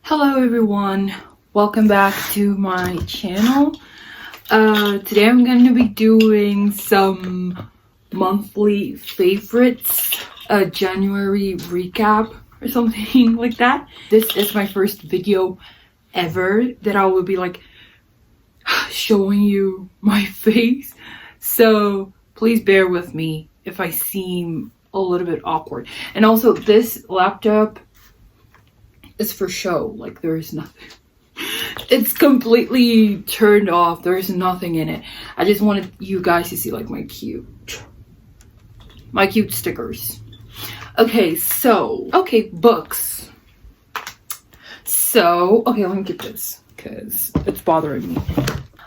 Hello everyone, welcome back to my channel. Today I'm going to be doing some monthly favorites, a January recap or something like that. This is my first video ever that I will be like showing you my face, so please bear with me if I seem a little bit awkward. And also, this laptop is for show, like there is nothing. It's completely turned off. There's nothing in it. I just wanted you guys to see like my cute stickers. Okay, books. Okay, let me get this because it's bothering me.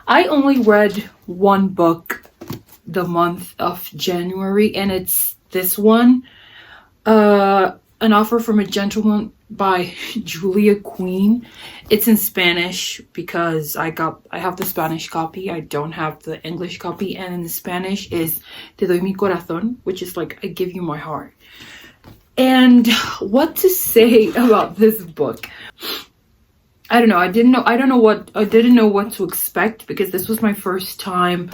I only read one book the month of January, and it's this one, An Offer from a Gentleman by Julia Quinn. It's in Spanish because I have the Spanish copy. I don't have the English copy, and in the Spanish is Te doy mi corazón, which is like I give you my heart. And what to say about this book? I don't know. I didn't know what to expect, because this was my first time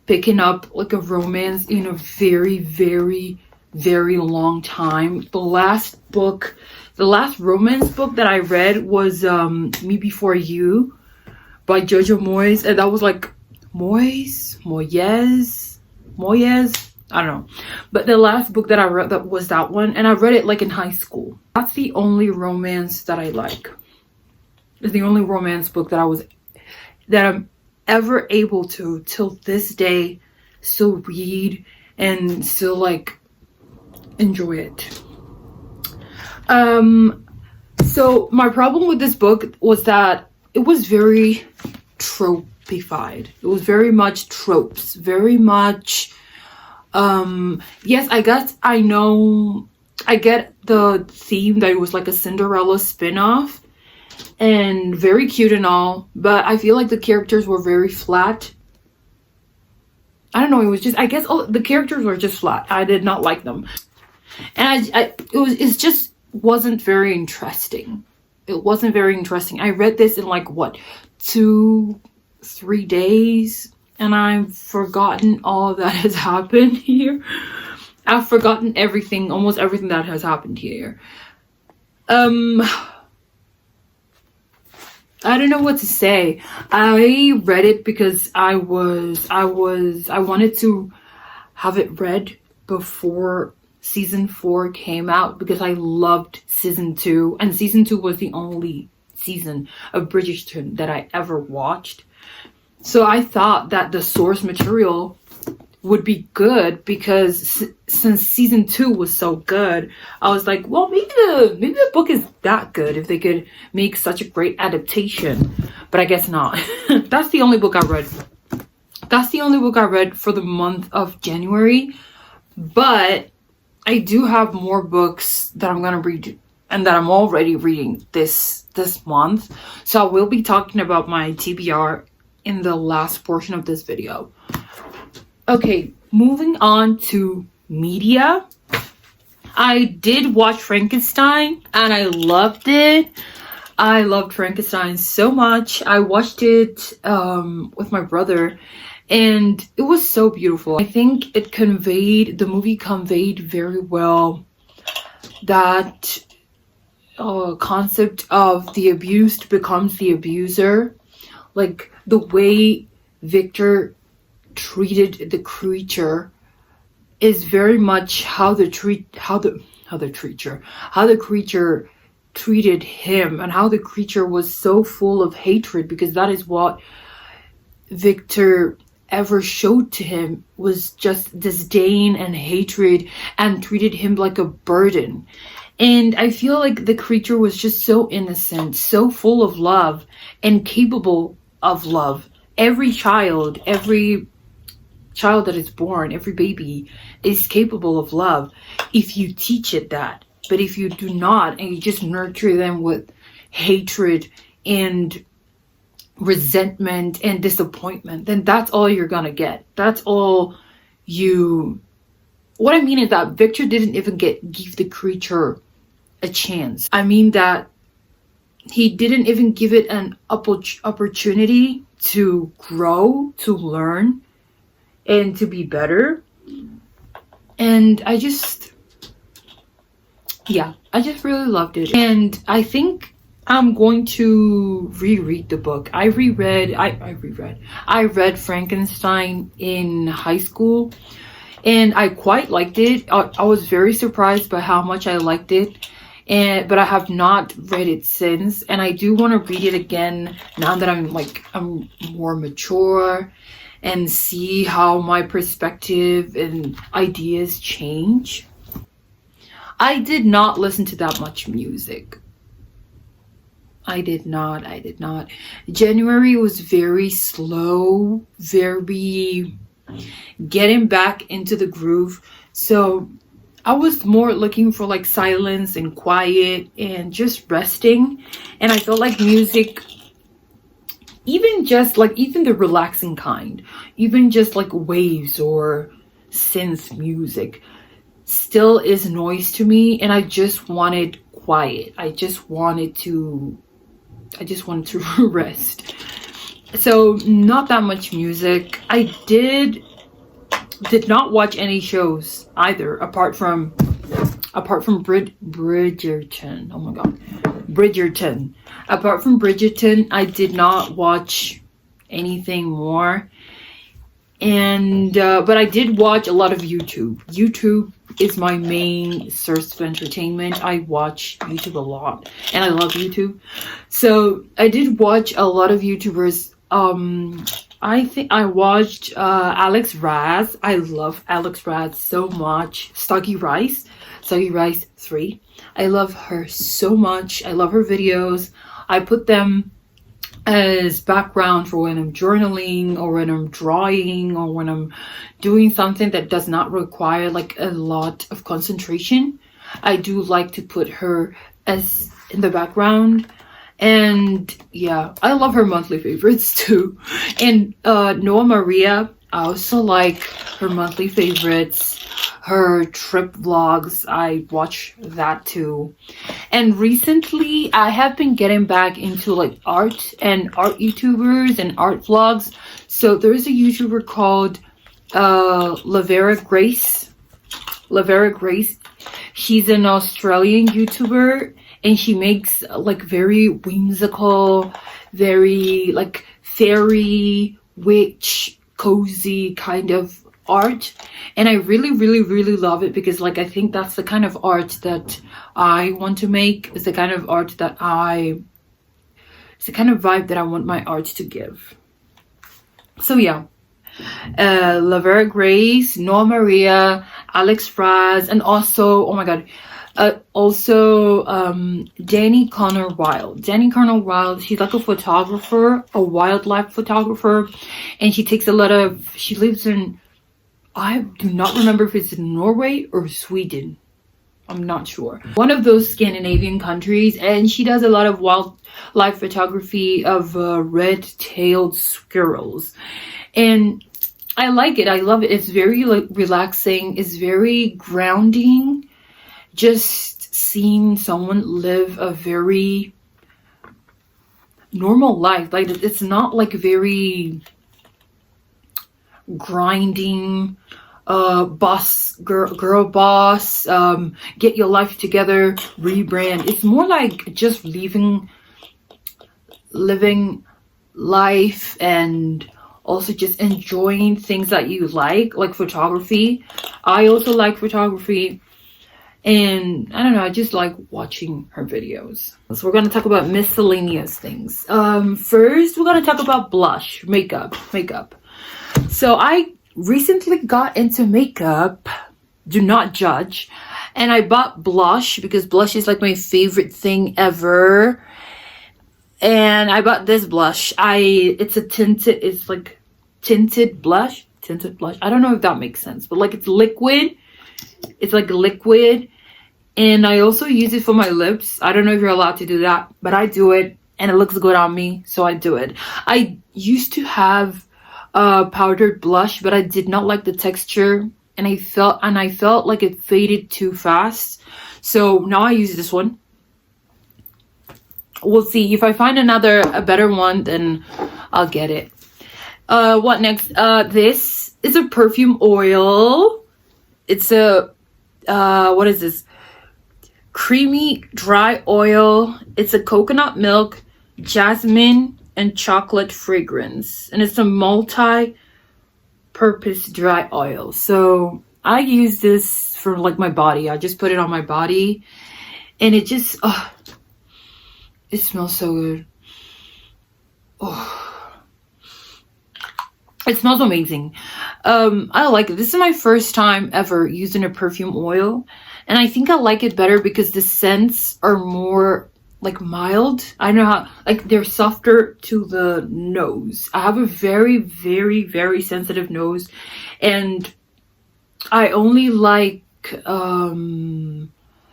picking up like a romance in a very, very, very long time. The last romance book that I read was Me Before You by Jojo Moyes, and that was like Moyes, I don't know. But the last book that I read was that one, and I read it like in high school. That's the only romance that I like. It's the only romance book that I'm ever able to till this day still read and still like enjoy it. So my problem with this book was that it was very tropified. It was very much tropes, very much yes, I guess I get the theme that it was like a Cinderella spin-off and very cute and all, but I feel like the characters were very flat. I don't know, it was just, I guess the characters were just flat. I did not like them. And it just wasn't very interesting. It wasn't very interesting. I read this in like what, 2-3 days, and I've forgotten all that has happened here. I've forgotten everything, almost everything that has happened here. I don't know what to say. I read it because I wanted to have it read before season 4 came out, because I loved season 2, and season 2 was the only season of Bridgerton that I ever watched. So I thought that the source material would be good, because since season 2 was so good, I was like, well, maybe the book is that good if they could make such a great adaptation. But I guess not. That's the only book I read. That's the only book I read for the month of January. But I do have more books that I'm gonna read and that I'm already reading this month. So I will be talking about my TBR in the last portion of this video. Okay, moving on to media. I did watch Frankenstein and I loved it. I loved Frankenstein so much. I watched it with my brother, and it was so beautiful. I think the movie conveyed very well that concept of the abused becomes the abuser. Like the way Victor treated the creature is very much how the creature treated him, and how the creature was so full of hatred, because that is what Victor ever showed to him, was just disdain and hatred, and treated him like a burden. And I feel like the creature was just so innocent, so full of love, and capable of love. Every child that is born, every baby is capable of love if you teach it that. But if you do not, and you just nurture them with hatred and resentment and disappointment, then that's all you're gonna get. That's all you... What I mean is that Victor didn't even give the creature a chance. I mean that he didn't even give it an opportunity to grow, to learn, and to be better. And I just really loved it. And I think I'm going to reread the book. I read Frankenstein in high school, and I quite liked it. I was very surprised by how much I liked it. But I have not read it since, and I do want to read it again now that I'm more mature, and see how my perspective and ideas change. I did not listen to that much music. I did not. January was very slow, very getting back into the groove. So I was more looking for like silence and quiet and just resting. And I felt like music, even the relaxing kind, even just like waves or synth music, still is noise to me. And I just wanted quiet. I just wanted to rest. So not that much music. I did not watch any shows either, apart from Bridgerton. Oh my god, Bridgerton. Apart from Bridgerton, I did not watch anything more. And but I did watch a lot of YouTube. YouTube is my main source of entertainment. I watch YouTube a lot, and I love YouTube. So I did watch a lot of YouTubers. I think I watched Alex Raz. I love Alex Raz so much. Stuggy Rice 3. I love her so much. I love her videos. I put them as background for when I'm journaling, or when I'm drawing, or when I'm doing something that does not require like a lot of concentration. I do like to put her as in the background. And yeah, I love her monthly favorites too. And Noah Maria, I also like her monthly favorites, her trip vlogs. I watch that too. And recently I have been getting back into like art YouTubers and art vlogs. So there's a YouTuber called Lavera Grace. She's an Australian YouTuber, and she makes like very whimsical, very like fairy, witch, cozy kind of art. And I really love it, because like I think that's the kind of art that I want to make. It's the kind of art that it's the kind of vibe that I want my art to give. So yeah, Lavera Grace, Noah Maria, Alex Raz, and also, oh my god, Danny Connor Wild. Danny Connor Wild, she's like a photographer, a wildlife photographer, and she lives in, I do not remember if it's in Norway or Sweden. I'm not sure. One of those Scandinavian countries, and she does a lot of wildlife photography of red-tailed squirrels. And I like it. I love it. It's very like relaxing. It's very grounding. Just seeing someone live a very normal life. Like, it's not like very grinding, girl boss, get your life together, rebrand. It's more like just living life, and also just enjoying things that you like photography. I also like photography, and I don't know, I just like watching her videos. So we're going to talk about miscellaneous things. First, we're going to talk about blush, makeup. So I recently got into makeup, do not judge, and I bought blush because blush is like my favorite thing ever. And I bought this blush. It's like tinted blush. I don't know if that makes sense, but like it's liquid. It's like liquid. And I also use it for my lips. I don't know if you're allowed to do that, but I do it, and it looks good on me, so I do it. I used to have powdered blush, but I did not like the texture, and I felt like it faded too fast. So now I use this one. we'll see. If I find a better one, then I'll get it. What next? This is a perfume oil. It's a what is this? Creamy dry oil. It's a coconut milk, jasmine, and chocolate fragrance, and it's a multi-purpose dry oil. So I use this for like my body. I just put it on my body, and it just it smells so good. It smells amazing. I like it. This is my first time ever using a perfume oil, and I think I like it better because the scents are more like mild. I don't know how, like, they're softer to the nose. I have a very, very, very sensitive nose, and I only like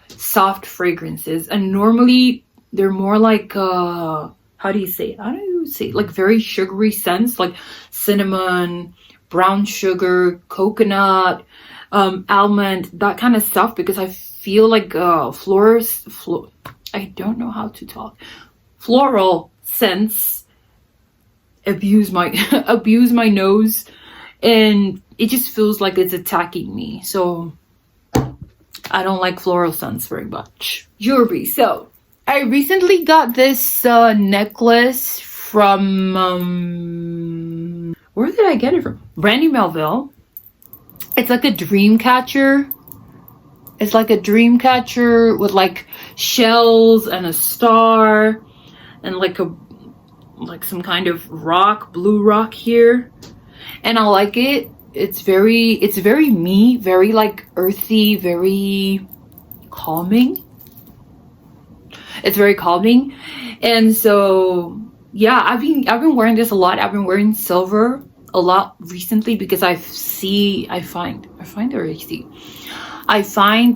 soft fragrances, and normally they're more like how do you say it? I don't know, say like very sugary scents, like cinnamon, brown sugar, coconut, almond, that kind of stuff, because I feel like I don't know how to talk. Floral scents abuse my nose, and it just feels like it's attacking me. So I don't like floral scents very much. Jewelry. So I recently got this necklace from where did I get it from? Brandy Melville. It's like a dream catcher. It's like a dream catcher with like shells and a star and like some kind of rock, blue rock here. And I like it. It's very me, very like earthy, very calming. It's very calming. And so yeah, I've been wearing this a lot. I've been wearing silver a lot recently because I find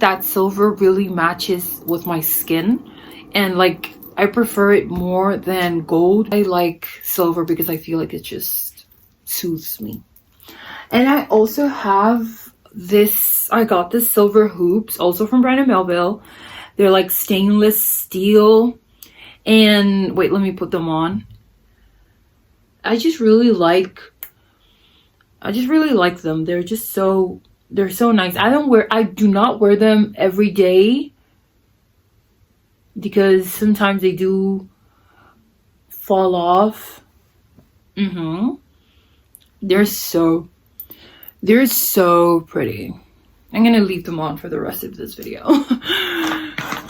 that silver really matches with my skin, and like I prefer it more than gold. I like silver because I feel like it just soothes me. And I also have this, I got this silver hoops also from Brandy Melville. They're like stainless steel, and wait, let me put them on. I just really like them. They're so nice. I do not wear them every day because sometimes they do fall off. They're so pretty. I'm gonna leave them on for the rest of this video.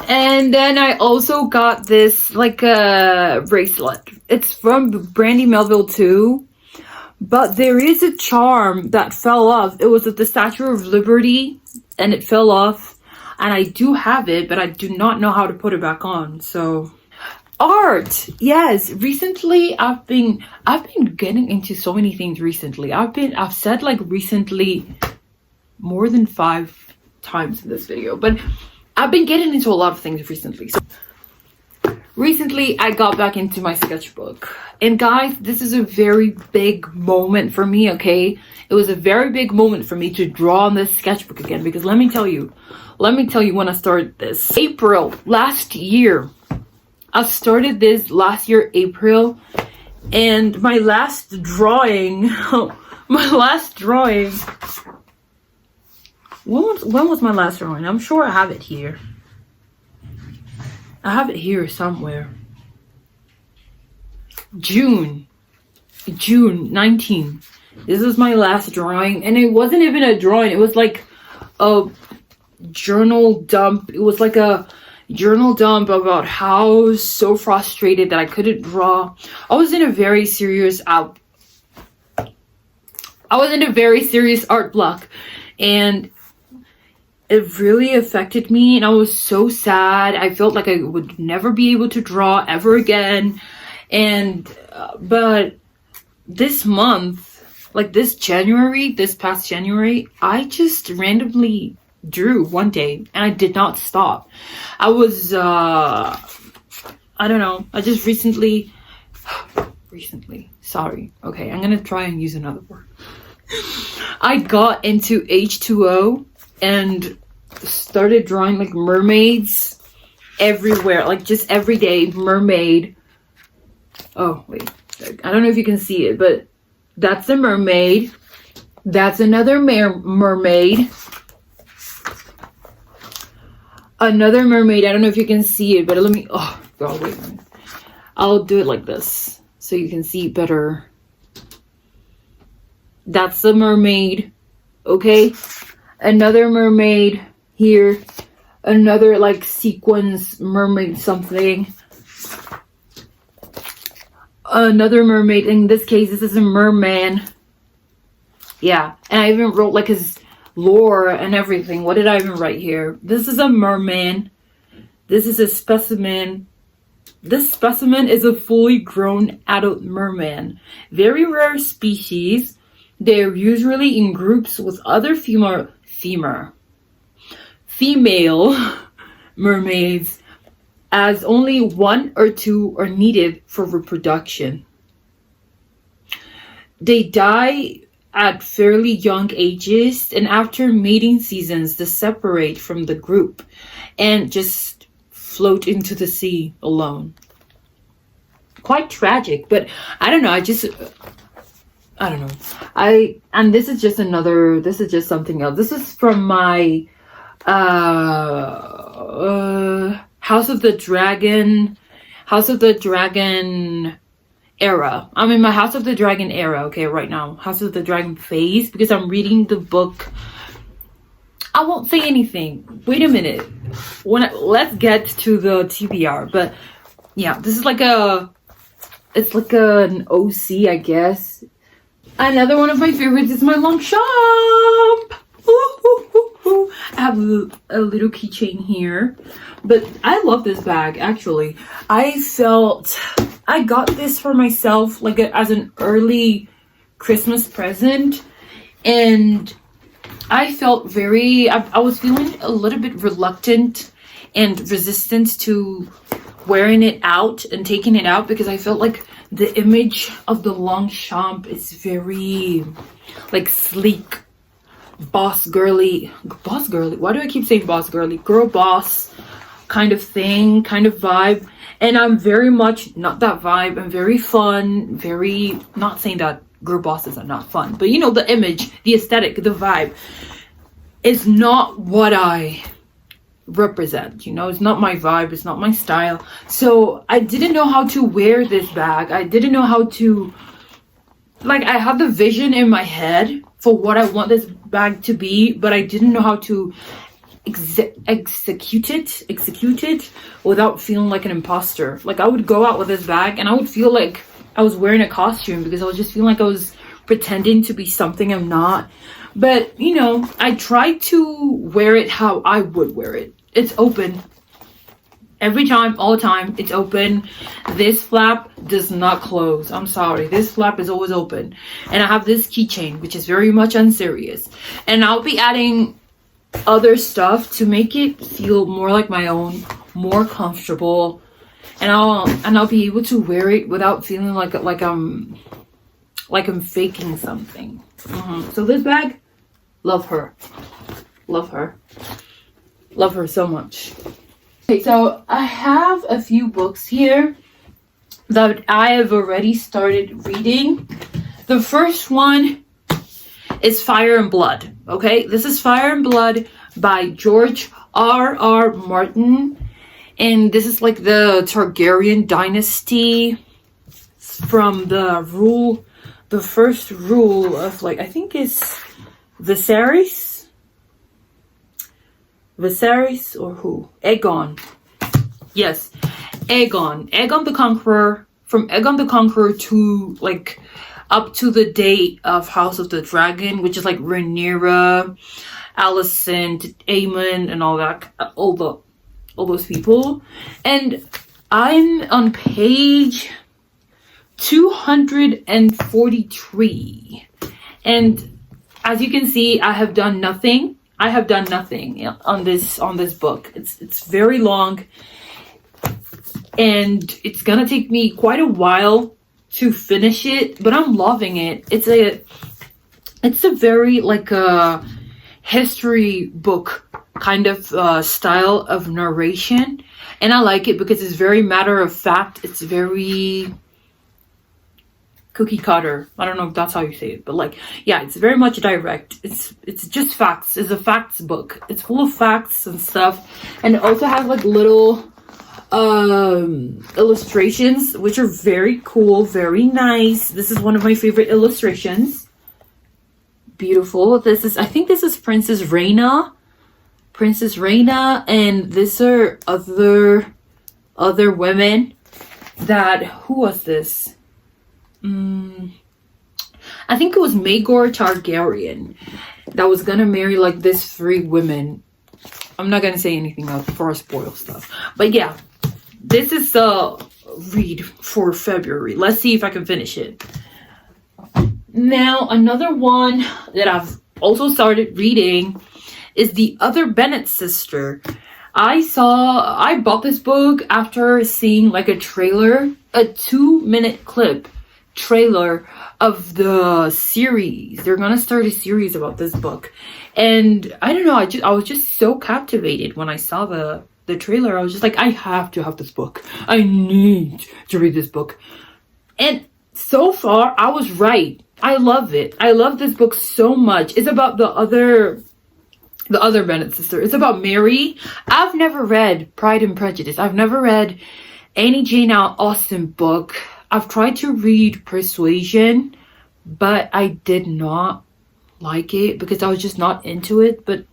And then I also got this like a bracelet. It's from Brandy Melville too, but there is a charm that fell off. It was at the Statue of Liberty and it fell off, and I do have it, but I do not know how to put it back on. So art, yes. Recently I've been getting into so many things recently. I've said like recently more than 5 times in this video, but I've been getting into a lot of things recently. So recently I got back into my sketchbook, and guys, this is a very big moment for me. Okay, it was a very big moment for me to draw on this sketchbook again, because let me tell you when I started this. April last year. I started this last year, April, and my last drawing, when was my last drawing? I'm sure I have it here. I have it here somewhere. June 19. This is my last drawing, and it wasn't even a drawing. It was like a journal dump. It was like a journal dump about how I was so frustrated that I couldn't draw. I was in a very serious art block, and it really affected me, and I was so sad. I felt like I would never be able to draw ever again. And but this month, like this past January, I just randomly drew one day, and I did not stop. I was I don't know, I just recently, sorry, okay, I'm gonna try and use another word. I got into H2O and started drawing like mermaids everywhere, like just everyday mermaid. Oh wait, I don't know if you can see it, but that's a mermaid. That's another mermaid. Another mermaid. I don't know if you can see it, but let me, oh god, wait a minute. I'll do it like this so you can see better. That's the mermaid. Okay, another mermaid here. Another like sequins mermaid something. Another mermaid. In this case, this is a merman. Yeah, and I even wrote like his lore and everything. What did I even write here? This is a merman. This is a specimen. This specimen is a fully grown adult merman. Very rare species. They're usually in groups with other female mermaids, as only one or two are needed for reproduction. They die at fairly young ages, and after mating seasons, they separate from the group and just float into the sea alone. Quite tragic, but I don't know. I don't know. And this is just something else. This is from my House of the Dragon era. I'm in my House of the Dragon era, okay, right now. House of the Dragon phase, because I'm reading the book. I won't say anything. Wait a minute. Let's get to the TBR. But yeah, this is like it's like an OC, I guess. Another one of my favorites is my Longchamp. I have a little keychain here, but I love this bag. Actually, I got this for myself like as an early Christmas present, and I felt I was feeling a little bit reluctant and resistant to wearing it out and taking it out, because I felt like the image of the Longchamp is very like sleek, boss girly. Why do I keep saying boss girly? Girl boss kind of thing, kind of vibe. And I'm very much not that vibe. I'm very fun, not saying that girl bosses are not fun, but you know, the image, the aesthetic, the vibe is not what I represent. You know, it's not my vibe, it's not my style. So I didn't know how to wear this bag. I didn't know how to, like, I had the vision in my head for what I want this bag to be, but I didn't know how to execute it without feeling like an imposter. Like, I would go out with this bag and I would feel like I was wearing a costume, because I was just feeling like I was pretending to be something I'm not. But you know, I tried to wear it how I would wear it. It's open every time, all the time. It's open. This flap does not close. I'm sorry, this flap is always open. And I have this keychain, which is very much unserious, and I'll be adding other stuff to make it feel more like my own, more comfortable, and I'll be able to wear it without feeling like I'm faking something. So this bag, love her so much. Okay, so I have a few books here that I have already started reading. The first one is Fire and Blood. Okay, this is Fire and Blood by George R.R. Martin, and this is like the Targaryen dynasty from the first rule of, like, I think it's Viserys or who? Aegon. Yes, Aegon the Conqueror. From Aegon the Conqueror to like up to the date of House of the Dragon, which is like Rhaenyra, Alicent, Aemon, and all that, all those people. And I'm on page 243, and as you can see, I have done nothing on this book. It's very long, and it's gonna take me quite a while to finish it, but I'm loving it. It's a very like a history book kind of style of narration, And I like it because it's very matter of fact. It's very cookie cutter. I don't know if that's how you say it, but like, yeah, it's very much direct. It's just facts. It's a facts book. It's full of facts and stuff. And it also has like little illustrations, which are very cool, very nice. This is one of my favorite illustrations. Beautiful. I think this is Princess Reina, and these are other women that, who was this? I think it was Maegor Targaryen that was gonna marry like these 3 women. I'm not gonna say anything else before I spoil stuff. But yeah, this is a read for February. Let's see if I can finish it. Now, another one that I've also started reading is The Other Bennett Sister. I bought this book after seeing like a trailer, a 2-minute clip trailer of the series. They're gonna start a series about this book, and I don't know, I was just so captivated when I saw the trailer. I was just like, I have to have this book. I need to read this book. And so far I was right. I love it. I love this book so much. It's about the other Bennett sister. It's about Mary. I've never read Pride and Prejudice. I've never read any Jane Austen book. I've tried to read Persuasion, but I did not like it because I was just not into it. But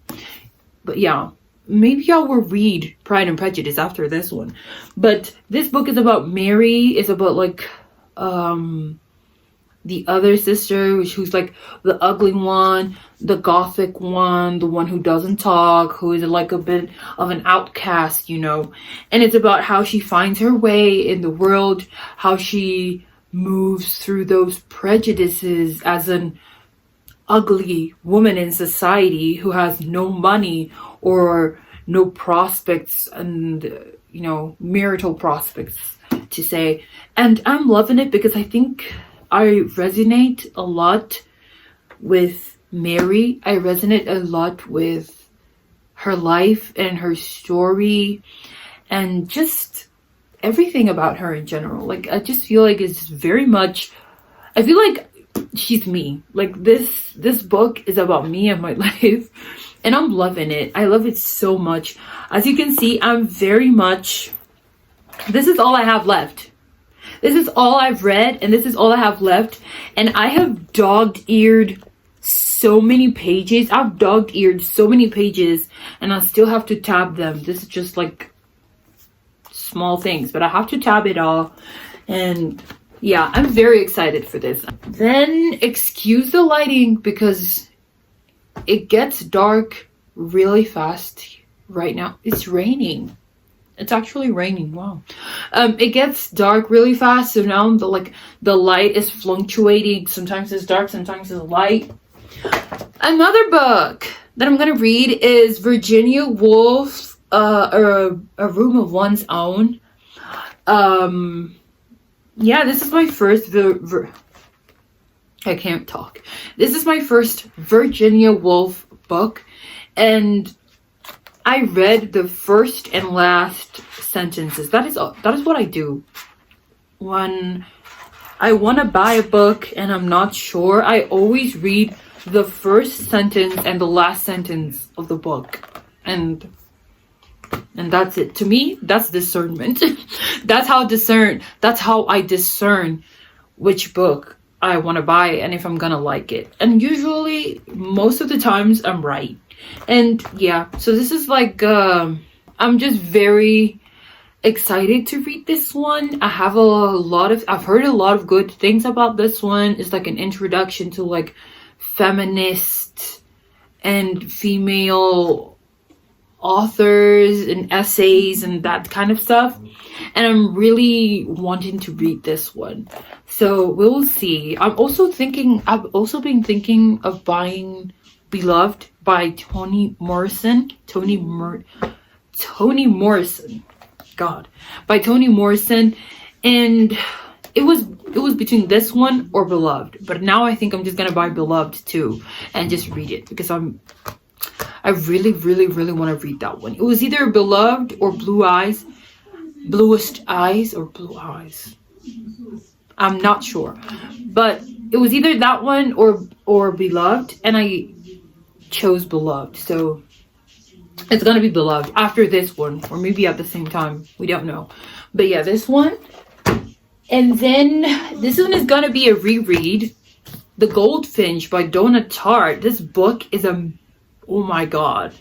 yeah, maybe I will read Pride and Prejudice after this one. But this book is about Mary. It's about like the other sister, who's like the ugly one, the gothic one, the one who doesn't talk, who is like a bit of an outcast, you know. And it's about how she finds her way in the world, how she moves through those prejudices as an ugly woman in society who has no money or no prospects and, you know, marital prospects to say. And I'm loving it because I think I resonate a lot with Mary. I resonate a lot with her life and her story and just everything about her in general. Like, I just feel like it's very much, I feel like she's me. Like, this book is about me and my life, and I'm loving it. I love it so much. As you can see, I'm very much, this is all I have left. This is all I've read, and this is all I have left. And I have dog-eared so many pages. I've dog-eared so many pages, and I still have to tab them. This is just like small things, but I have to tab it all. And yeah, I'm very excited for this. Then excuse the lighting because it gets dark really fast right now. It's raining. It's actually raining. Wow. It gets dark really fast, so now the light is fluctuating. Sometimes it's dark, sometimes it's light. Another book that I'm gonna read is Virginia Woolf, A Room of One's Own. Yeah, this is my first I can't talk. This is my first Virginia Woolf book, and I read the first and last sentences. That is what I do when I want to buy a book and I'm not sure. I always read the first sentence and the last sentence of the book, and that's it. To me, that's discernment. That's how I discern which book I want to buy and if I'm gonna like it. And usually, most of the times, I'm right. And yeah, so this is like I'm just very excited to read this one. I've heard a lot of good things about this one. It's like an introduction to like feminist and female authors and essays and that kind of stuff, and I'm really wanting to read this one, so we'll see. I've also been thinking of buying Beloved by Toni Morrison. By Toni Morrison, and it was between this one or Beloved, but now I think I'm just gonna buy Beloved too and just read it because I really want to read that one. It was either Beloved or Blue Eyes, Bluest Eyes or Blue Eyes. I'm not sure, but it was either that one or Beloved, and I chose Beloved. So it's gonna be Beloved after this one, or maybe at the same time. We don't know. But yeah, this one. And then this one is gonna be a reread. The Goldfinch by Donna Tartt. This book is oh my god.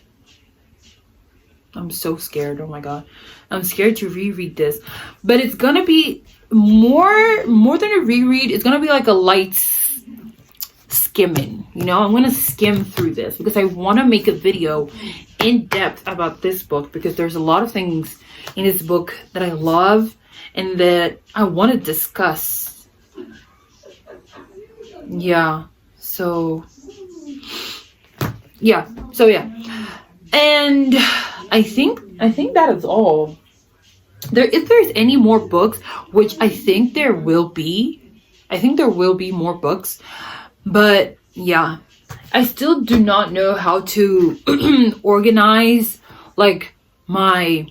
I'm so scared. Oh my god. I'm scared to reread this. But it's gonna be more than a reread. It's gonna be like a light skimming. You know, I'm gonna skim through this because I want to make a video in depth about this book, because there's a lot of things in this book that I love and that I want to discuss. Yeah. So yeah. And I think that is all. If there's any more books, which I think there will be. I think there will be more books. But yeah, I still do not know how to organize like my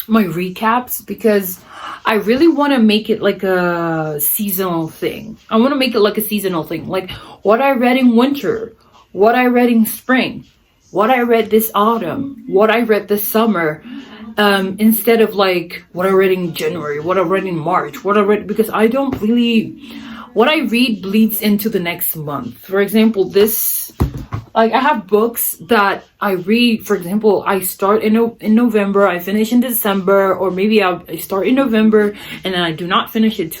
recaps, because I really want to make it like a seasonal thing. I want to make it like a seasonal thing, like what I read in winter, what I read in spring, what I read this autumn, what I read this summer, instead of like what I read in January, what I read in March, what I read, because I don't really, what I read bleeds into the next month. For example, like I have books that I read, for example, I start in November, I finish in December, or maybe I start in November and then I do not finish it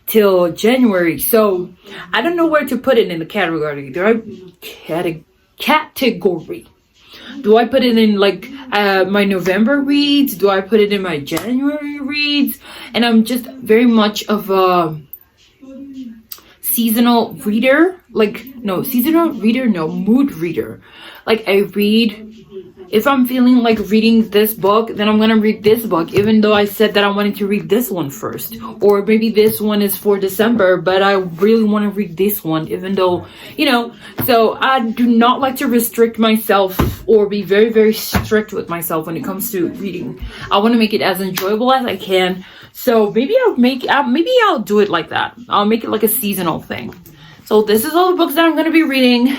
till January. So I don't know where to put it in the category. Category. Do I put it in like my November reads? Do I put it in my January reads? And I'm just very much of a seasonal reader. Mood reader. Like I read, if I'm feeling like reading this book, then I'm gonna read this book, even though I said that I wanted to read this one first. Or maybe this one is for December, but I really want to read this one, even though, you know. So I do not like to restrict myself or be very, very strict with myself when it comes to reading. I want to make it as enjoyable as I can. So maybe I'll do it like that. I'll make it like a seasonal thing. So this is all the books that I'm going to be reading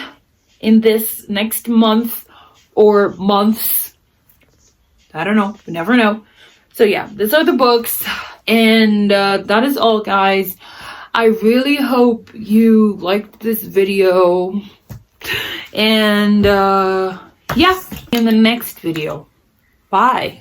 in this next month or months. I don't know. You never know. So yeah, these are the books. And that is all, guys. I really hope you liked this video. And yeah, in the next video. Bye.